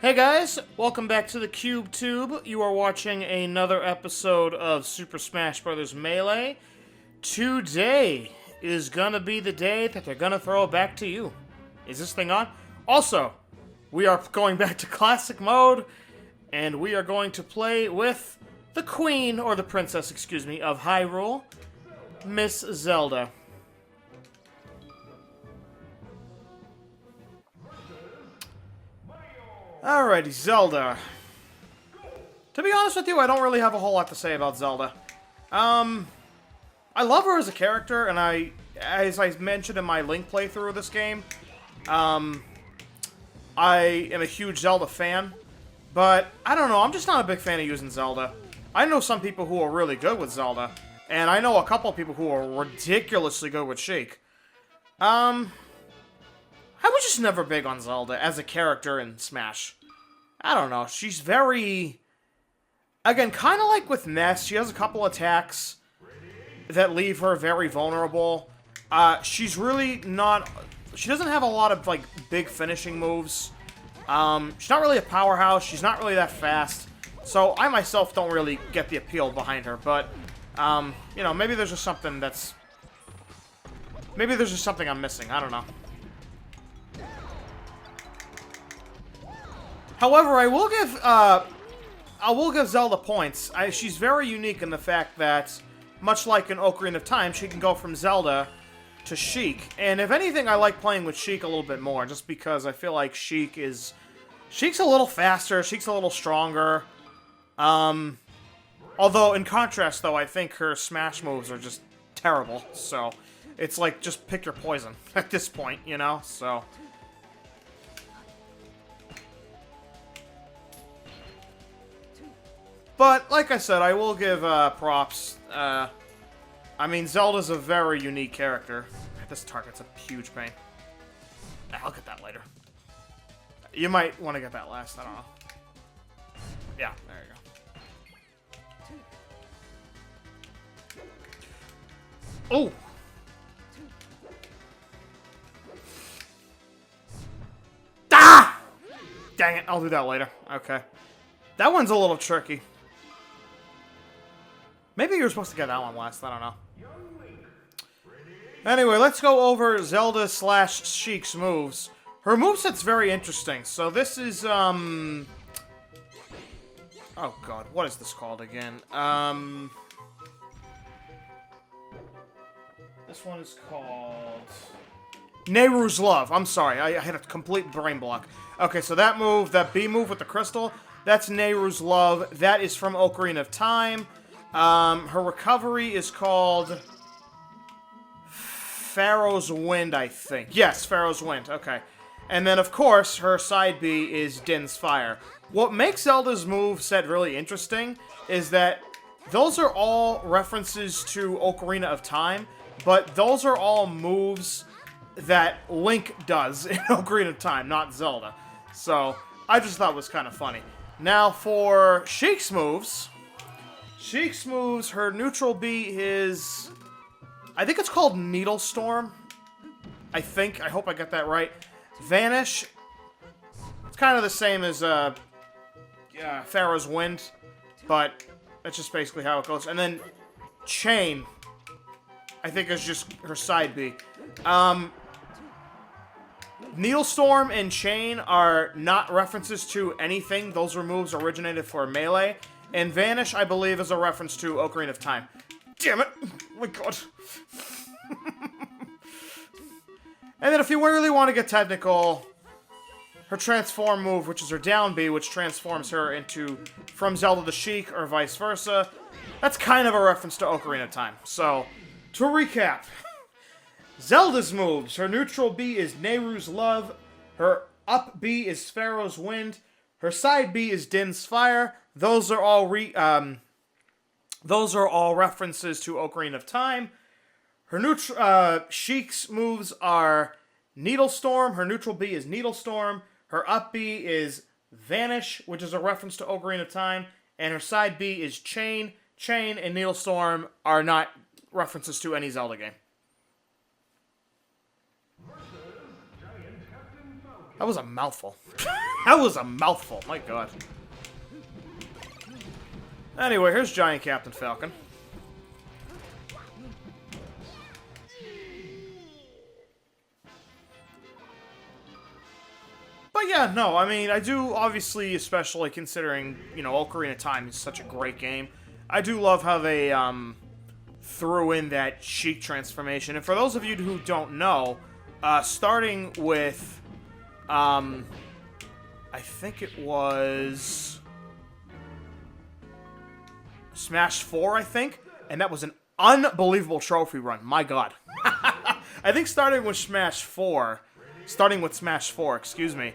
Hey guys, welcome back to the Cube Tube. You are watching another episode of Super Smash Bros. Melee. Today is gonna be the day that they're gonna throw it back to you. Is this thing on? Also, we are going back to classic mode, and we are going to play with the queen, or the princess, excuse me, of Hyrule, Miss Zelda. Alrighty, Zelda. To be honest with you, I don't really have a whole lot to say about Zelda. I love her as a character, and as I mentioned in my Link playthrough of this game, I am a huge Zelda fan, but I don't know, I'm just not a big fan of using Zelda. I know some people who are really good with Zelda, and I know a couple of people who are ridiculously good with Sheik. I was just never big on Zelda as a character in Smash. I don't know. She's very... Again, kind of like with Ness, she has a couple attacks that leave her very vulnerable. She's really not... She doesn't have a lot of, like, big finishing moves. She's not really a powerhouse. She's not really that fast. So I myself don't really get the appeal behind her. But, you know, maybe there's just something that's... Maybe there's just something I'm missing. I don't know. However, I will give Zelda points. She's very unique in the fact that, much like in Ocarina of Time, she can go from Zelda to Sheik. And if anything, I like playing with Sheik a little bit more, just because I feel like Sheik's a little faster, Sheik's a little stronger. Although, in contrast, though, I think her Smash moves are just terrible. So, it's like, just pick your poison at this point, you know? So... But, like I said, I will give props. I mean, Zelda's a very unique character. This target's a huge pain. I'll get that later. You might want to get that last, I don't know. Yeah, there you go. Oh! Ah! Dang it, I'll do that later. Okay. That one's a little tricky. Maybe you were supposed to get that one last, I don't know. Anyway, let's go over Zelda / Sheik's moves. Her moveset's very interesting. So this is, oh god, what is this called again? This one is called... Nehru's Love. I'm sorry, I had a complete brain block. Okay, so that move, that B move with the crystal, that's Nehru's Love. That is from Ocarina of Time. Her recovery is called Pharaoh's Wind, I think. Yes, Pharaoh's Wind, okay. And then, of course, her side B is Din's Fire. What makes Zelda's moveset really interesting is that those are all references to Ocarina of Time, but those are all moves that Link does in Ocarina of Time, not Zelda. So, I just thought it was kind of funny. Now, for Sheik's moves, her neutral B is... I think it's called Needle Storm. I hope I got that right. Vanish. It's kind of the same as Pharaoh's Wind, but that's just basically how it goes. And then Chain, I think is just her side B. Needle Storm and Chain are not references to anything. Those are moves originated for Melee. And Vanish, I believe, is a reference to Ocarina of Time. Damn it! Oh my god. And then if you really want to get technical, her Transform move, which is her down B, which transforms her into from Zelda to Sheik, or vice versa, that's kind of a reference to Ocarina of Time. So, to recap, Zelda's moves. Her neutral B is Nehru's Love, her up B is Pharaoh's Wind, her side B is Din's Fire. Those are all references to Ocarina of Time. Her Sheik's moves are Needle Storm. Her neutral B is Needle Storm. Her up B is Vanish, which is a reference to Ocarina of Time. And her side B is Chain. Chain and Needle Storm are not references to any Zelda game. That was a mouthful. That was a mouthful, my god. Anyway, here's Giant Captain Falcon. But yeah, no, I mean, I do, obviously, especially considering, you know, Ocarina of Time is such a great game, I do love how they, threw in that Sheik transformation. And for those of you who don't know, starting with, I think it was Smash 4, I think, and that was an unbelievable trophy run, my god. I think starting with Smash 4, excuse me,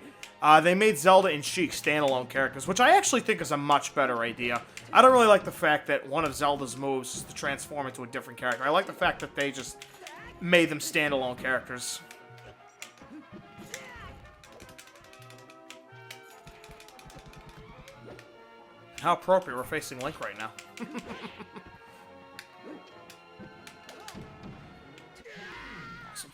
they made Zelda and Sheik standalone characters, which I actually think is a much better idea. I don't really like the fact that one of Zelda's moves is to transform into a different character. I like the fact that they just made them standalone characters. How appropriate, we're facing Link right now. Awesome.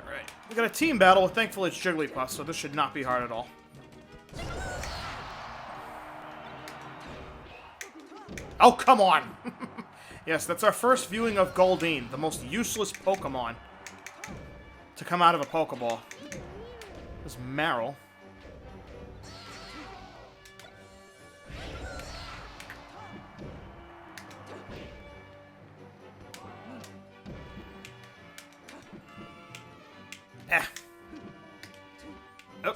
Alright, we got a team battle. Thankfully it's Jigglypuff, so this should not be hard at all. Oh, come on! Yes, that's our first viewing of Goldeen, the most useless Pokemon to come out of a Pokeball. There's Meryl. Oh.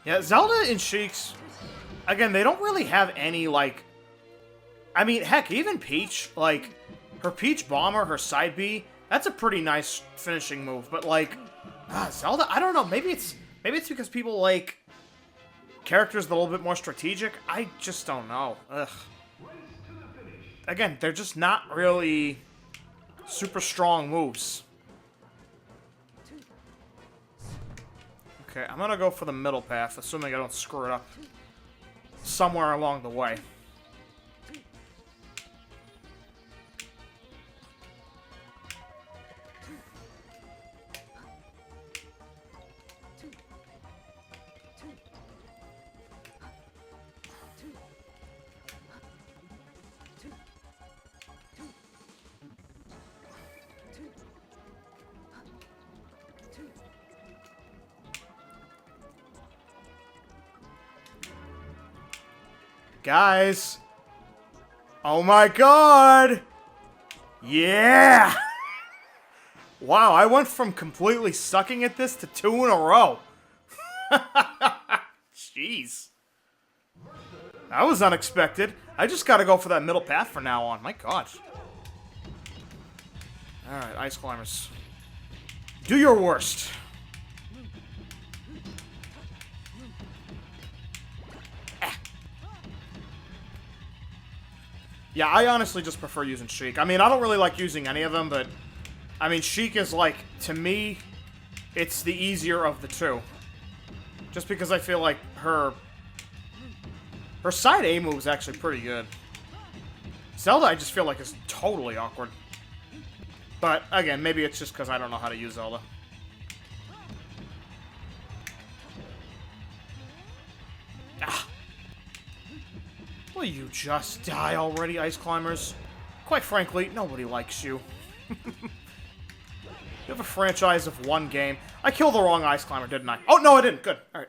Yeah, Zelda and Sheik's... Again, they don't really have any, like... I mean, heck, even Peach, like, her Peach Bomber, her Side B, that's a pretty nice finishing move, but, like, Zelda, I don't know, maybe it's because people like characters that are a little bit more strategic. I just don't know. Ugh. Again, they're just not really super strong moves. Okay, I'm gonna go for the middle path, assuming I don't screw it up somewhere along the way. Guys! Oh my god! Yeah! Wow, I went from completely sucking at this to 2 in a row. Jeez. That was unexpected. I just gotta go for that middle path from now on. My god. Alright, Ice Climbers. Do your worst. Yeah, I honestly just prefer using Sheik. I mean, I don't really like using any of them, but... I mean, Sheik is, like, to me, it's the easier of the two. Just because I feel like her side A move is actually pretty good. Zelda, I just feel like is totally awkward. But, again, maybe it's just because I don't know how to use Zelda. Ah! Will you just die already, Ice Climbers? Quite frankly, nobody likes you. You have a franchise of one game. I killed the wrong Ice Climber, didn't I? Oh, no, I didn't. Good. Alright.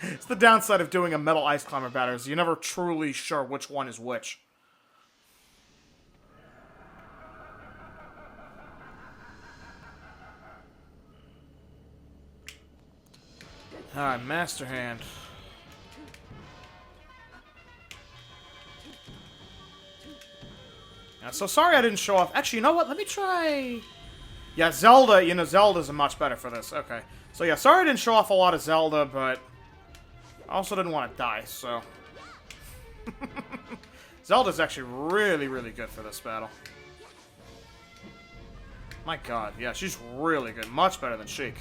It's the downside of doing a metal Ice Climber battle, is you're never truly sure which one is which. Alright, Master Hand. Yeah, so sorry I didn't show off. Actually, you know what? Let me try... Yeah, Zelda, you know, Zelda's much better for this. Okay. So yeah, sorry I didn't show off a lot of Zelda, but... I also didn't want to die, so... Zelda's actually really, really good for this battle. My god, yeah, she's really good. Much better than Sheik.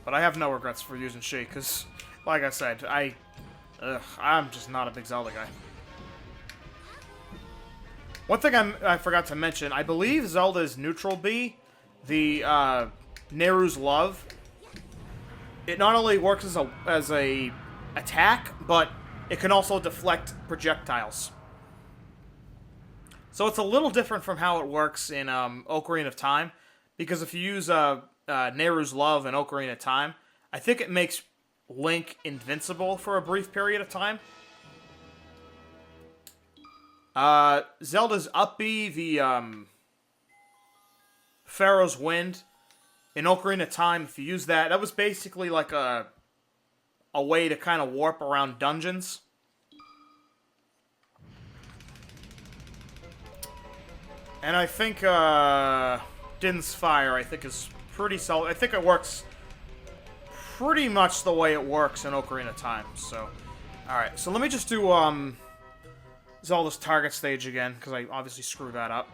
But I have no regrets for using Sheik, because, like I said, I'm just not a big Zelda guy. One thing I forgot to mention, I believe Zelda's Neutral B, the Nehru's Love, it not only works as a attack, but it can also deflect projectiles. So it's a little different from how it works in Ocarina of Time, because if you use Nehru's Love in Ocarina of Time, I think it makes Link invincible for a brief period of time. Zelda's Up B, the Pharaoh's Wind, in Ocarina of Time, if you use that, that was basically like a way to kind of warp around dungeons. And I think Din's Fire, I think, is pretty solid. I think it works pretty much the way it works in Ocarina of Time. So, alright, so let me just do Zelda's target stage again, because I obviously screwed that up.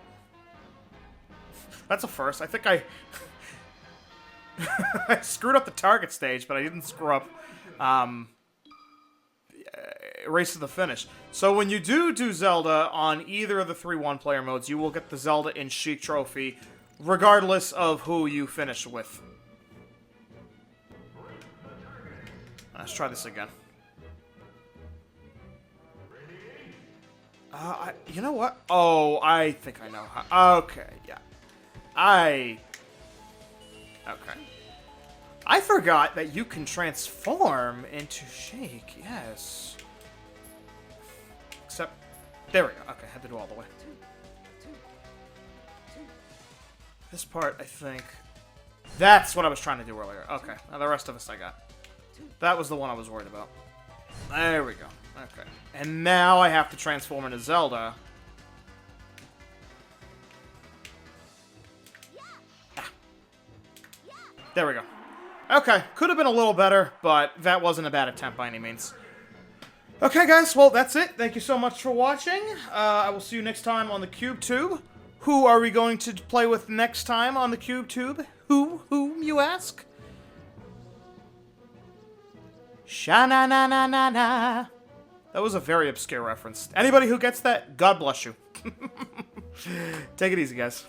That's a first. I think I screwed up the target stage, but I didn't screw up Race to the Finish. So when you do Zelda on either of the 3 one-player modes, you will get the Zelda in Sheik trophy, regardless of who you finish with. Let's try this again. You know what? Oh, I think I know how. Okay, yeah. Okay. I forgot that you can transform into Sheik, yes. Except, there we go. Okay, I had to do all the way. This part, I think... That's what I was trying to do earlier. Okay, now the rest of us I got. That was the one I was worried about. There we go. Okay. And now I have to transform into Zelda. Ah. There we go. Okay, could have been a little better, but that wasn't a bad attempt by any means. Okay, guys, well, that's it. Thank you so much for watching. I will see you next time on the CubeTube. Who are we going to play with next time on the CubeTube? Whom, you ask? Sha-na-na-na-na-na. That was a very obscure reference. Anybody who gets that, God bless you. Take it easy, guys.